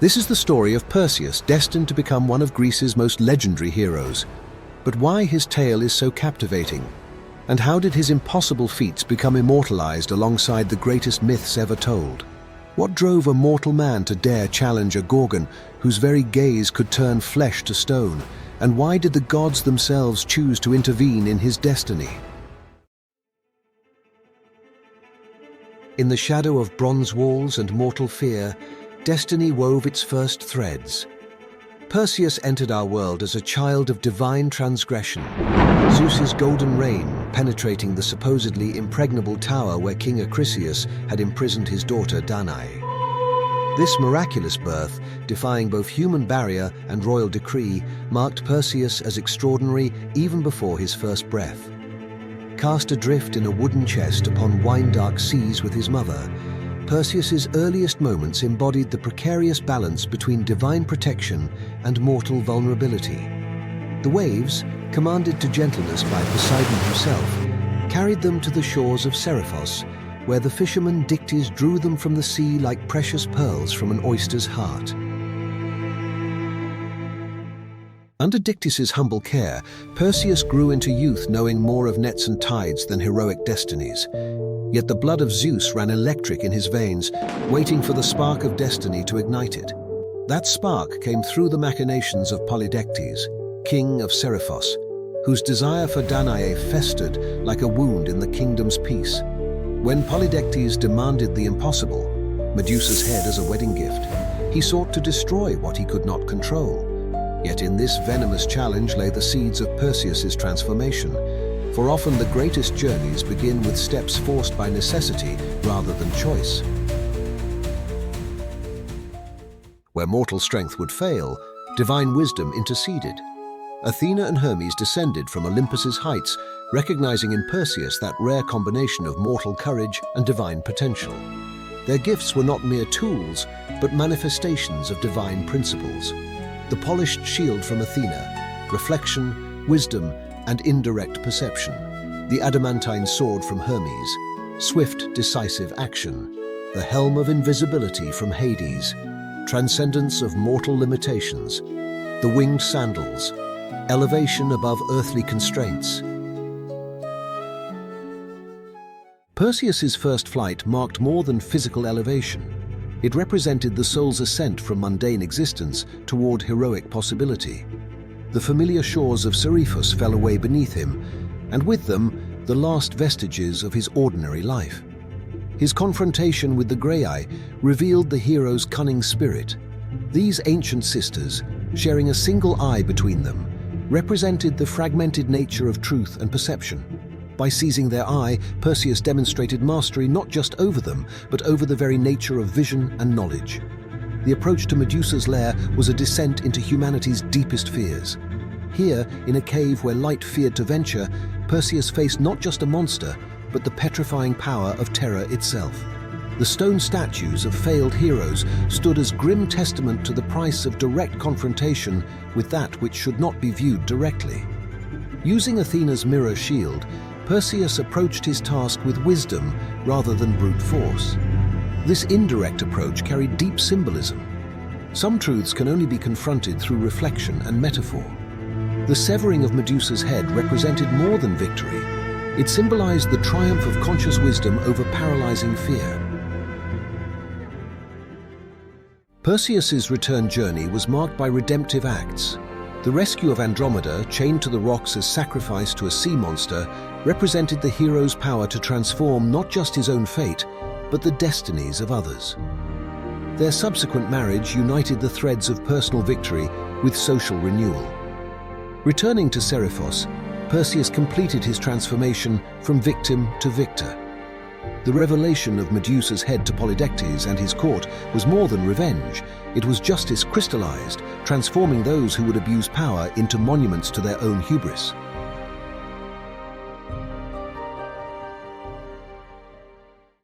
This is the story of Perseus, destined to become one of Greece's most legendary heroes. But why his tale is so captivating? And how did his impossible feats become immortalized alongside the greatest myths ever told? What drove a mortal man to dare challenge a Gorgon whose very gaze could turn flesh to stone? And why did the gods themselves choose to intervene in his destiny? In the shadow of bronze walls and mortal fear, destiny wove its first threads. Perseus entered our world as a child of divine transgression, Zeus's golden rain penetrating the supposedly impregnable tower where King Perseus had imprisoned his daughter Danae. This miraculous birth, defying both human barrier and royal decree, marked Perseus as extraordinary even before his first breath. Cast adrift in a wooden chest upon wine-dark seas with his mother, Perseus's earliest moments embodied the precarious balance between divine protection and mortal vulnerability. The waves, commanded to gentleness by Poseidon himself, carried them to the shores of Seriphos, where the fisherman Dictys drew them from the sea like precious pearls from an oyster's heart. Under Dictys's humble care, Perseus grew into youth knowing more of nets and tides than heroic destinies. Yet the blood of Zeus ran electric in his veins, waiting for the spark of destiny to ignite it. That spark came through the machinations of Polydectes, king of Seriphos, whose desire for Danae festered like a wound in the kingdom's peace. When Polydectes demanded the impossible, Medusa's head as a wedding gift, he sought to destroy what he could not control. Yet in this venomous challenge lay the seeds of Perseus's transformation. For often the greatest journeys begin with steps forced by necessity rather than choice. Where mortal strength would fail, divine wisdom interceded. Athena and Hermes descended from Olympus's heights, recognizing in Perseus that rare combination of mortal courage and divine potential. Their gifts were not mere tools, but manifestations of divine principles. The polished shield from Athena, reflection, wisdom, and indirect perception. The adamantine sword from Hermes, swift, decisive action. The helm of invisibility from Hades, transcendence of mortal limitations. The winged sandals, elevation above earthly constraints. Perseus's first flight marked more than physical elevation. It represented the soul's ascent from mundane existence toward heroic possibility. The familiar shores of Seriphos fell away beneath him, and with them, the last vestiges of his ordinary life. His confrontation with the Graeae revealed the hero's cunning spirit. These ancient sisters, sharing a single eye between them, represented the fragmented nature of truth and perception. By seizing their eye, Perseus demonstrated mastery not just over them, but over the very nature of vision and knowledge. The approach to Medusa's lair was a descent into humanity's deepest fears. Here, in a cave where light feared to venture, Perseus faced not just a monster, but the petrifying power of terror itself. The stone statues of failed heroes stood as grim testament to the price of direct confrontation with that which should not be viewed directly. Using Athena's mirror shield, Perseus approached his task with wisdom rather than brute force. This indirect approach carried deep symbolism. Some truths can only be confronted through reflection and metaphor. The severing of Medusa's head represented more than victory. It symbolized the triumph of conscious wisdom over paralyzing fear. Perseus's return journey was marked by redemptive acts. The rescue of Andromeda, chained to the rocks as sacrifice to a sea monster, represented the hero's power to transform not just his own fate, but the destinies of others. Their subsequent marriage united the threads of personal victory with social renewal. Returning to Seriphos, Perseus completed his transformation from victim to victor. The revelation of Medusa's head to Polydectes and his court was more than revenge. It was justice crystallized, transforming those who would abuse power into monuments to their own hubris.